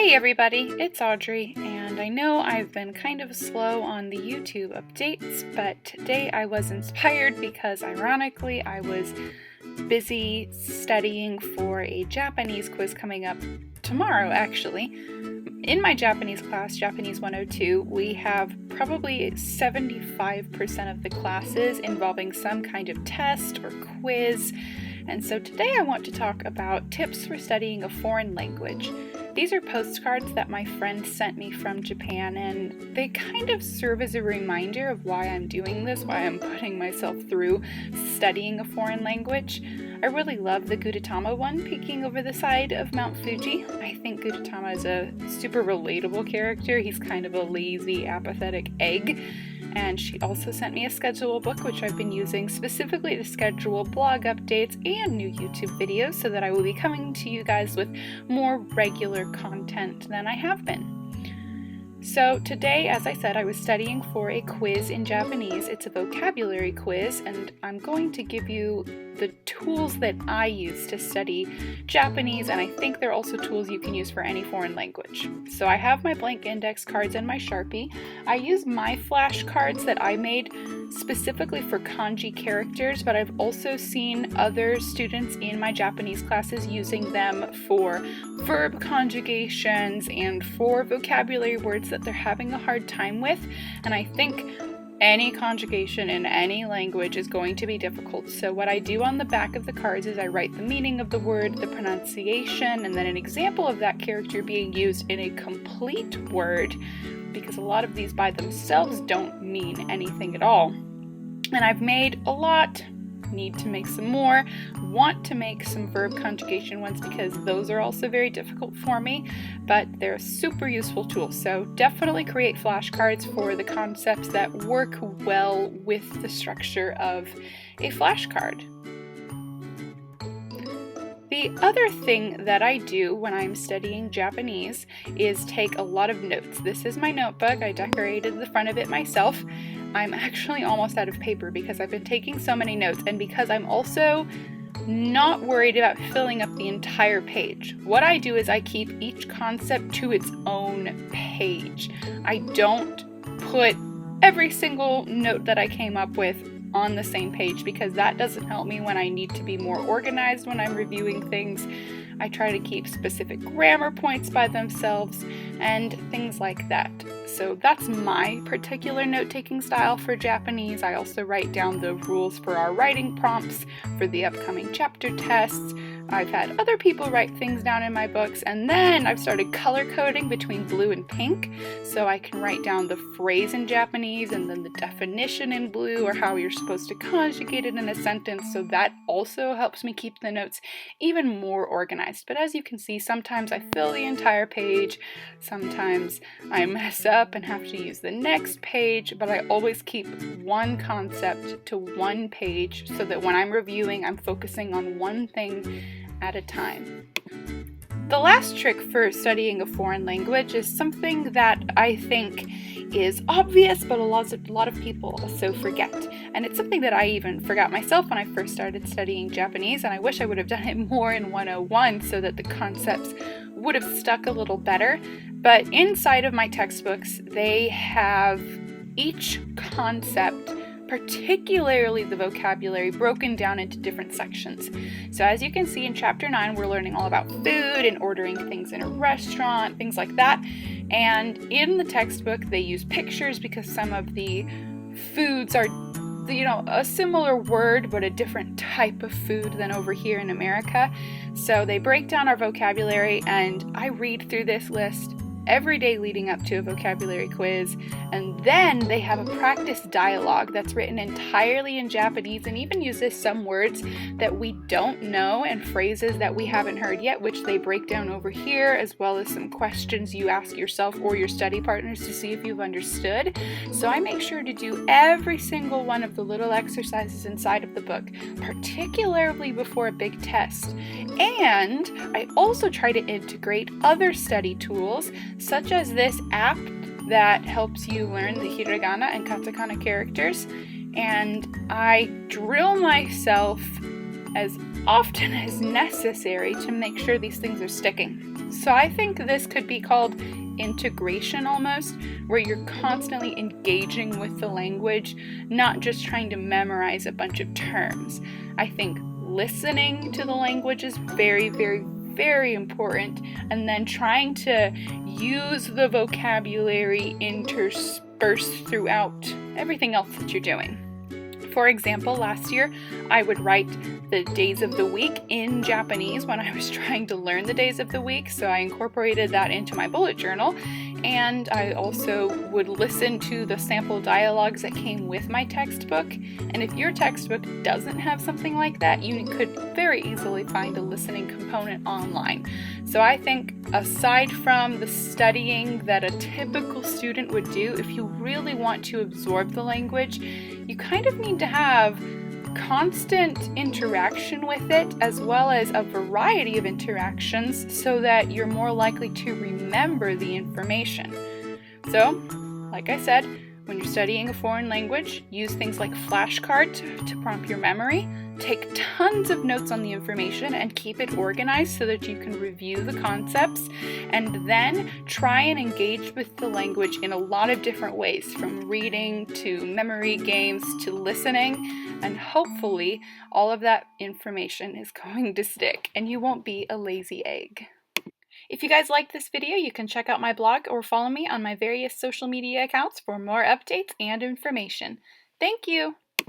Hey everybody, it's Audrey, and I know I've been kind of slow on the YouTube updates, but today I was inspired because ironically I was busy studying for a Japanese quiz coming up tomorrow actually. In my Japanese class, Japanese 102, we have probably 75% of the classes involving some kind of test or quiz, and so today I want to talk about tips for studying a foreign language. These are postcards that my friend sent me from Japan, and they kind of serve as a reminder of why I'm doing this, why I'm putting myself through studying a foreign language. I really love the Gudetama one peeking over the side of Mount Fuji. I think Gudetama is a super relatable character. He's kind of a lazy, apathetic egg. And she also sent me a schedule book, which I've been using specifically to schedule blog updates and new YouTube videos so that I will be coming to you guys with more regular content than I have been. So today, as I said, I was studying for a quiz in Japanese. It's a vocabulary quiz, and I'm going to give you the tools that I use to study Japanese, and I think they're also tools you can use for any foreign language. So I have my blank index cards and my Sharpie. I use my flashcards that I made specifically for kanji characters, but I've also seen other students in my Japanese classes using them for verb conjugations and for vocabulary words that they're having a hard time with, and I think any conjugation in any language is going to be difficult. So what I do on the back of the cards is I write the meaning of the word, the pronunciation, and then an example of that character being used in a complete word, because a lot of these by themselves don't mean anything at all. And I've made a lot, need to make some more, want to make some verb conjugation ones because those are also very difficult for me, but they're a super useful tool. So definitely create flashcards for the concepts that work well with the structure of a flashcard. The other thing that I do when I'm studying Japanese is take a lot of notes. This is my notebook. I decorated the front of it myself. I'm actually almost out of paper because I've been taking so many notes, and because I'm also not worried about filling up the entire page. What I do is I keep each concept to its own page. I don't put every single note that I came up with on the same page because that doesn't help me when I need to be more organized when I'm reviewing things. I try to keep specific grammar points by themselves and things like that. So that's my particular note-taking style for Japanese. I also write down the rules for our writing prompts for the upcoming chapter tests. I've had other people write things down in my books, and then I've started color coding between blue and pink so I can write down the phrase in Japanese and then the definition in blue or how you're supposed to conjugate it in a sentence, so that also helps me keep the notes even more organized. But as you can see, sometimes I fill the entire page, sometimes I mess up and have to use the next page, but I always keep one concept to one page so that when I'm reviewing, I'm focusing on one thing at a time. The last trick for studying a foreign language is something that I think is obvious, but a lot of people also forget. And it's something that I even forgot myself when I first started studying Japanese, and I wish I would have done it more in 101 so that the concepts would have stuck a little better. But inside of my textbooks, they have each concept, particularly the vocabulary, broken down into different sections. So as you can see in chapter 9, we're learning all about food and ordering things in a restaurant, things like that. And in the textbook, they use pictures because some of the foods are, a similar word but a different type of food than over here in America. So they break down our vocabulary, and I read through this list every day leading up to a vocabulary quiz, and then they have a practice dialogue that's written entirely in Japanese and even uses some words that we don't know and phrases that we haven't heard yet, which they break down over here, as well as some questions you ask yourself or your study partners to see if you've understood. So I make sure to do every single one of the little exercises inside of the book, particularly before a big test. And I also try to integrate other study tools such as this app that helps you learn the hiragana and katakana characters, and I drill myself as often as necessary to make sure these things are sticking. So I think this could be called integration almost, where you're constantly engaging with the language, not just trying to memorize a bunch of terms. I think listening to the language is very, very, very important, and then trying to use the vocabulary interspersed throughout everything else that you're doing. For example, last year I would write the days of the week in Japanese when I was trying to learn the days of the week, so I incorporated that into my bullet journal. And I also would listen to the sample dialogues that came with my textbook. And if your textbook doesn't have something like that, you could very easily find a listening component online. So I think aside from the studying that a typical student would do, if you really want to absorb the language, you kind of need to have constant interaction with it, as well as a variety of interactions, so that you're more likely to remember the information. So, like I said, when you're studying a foreign language, use things like flashcards to prompt your memory. Take tons of notes on the information and keep it organized so that you can review the concepts, and then try and engage with the language in a lot of different ways, from reading to memory games to listening, and hopefully all of that information is going to stick and you won't be a lazy egg. If you guys liked this video, you can check out my blog or follow me on my various social media accounts for more updates and information. Thank you!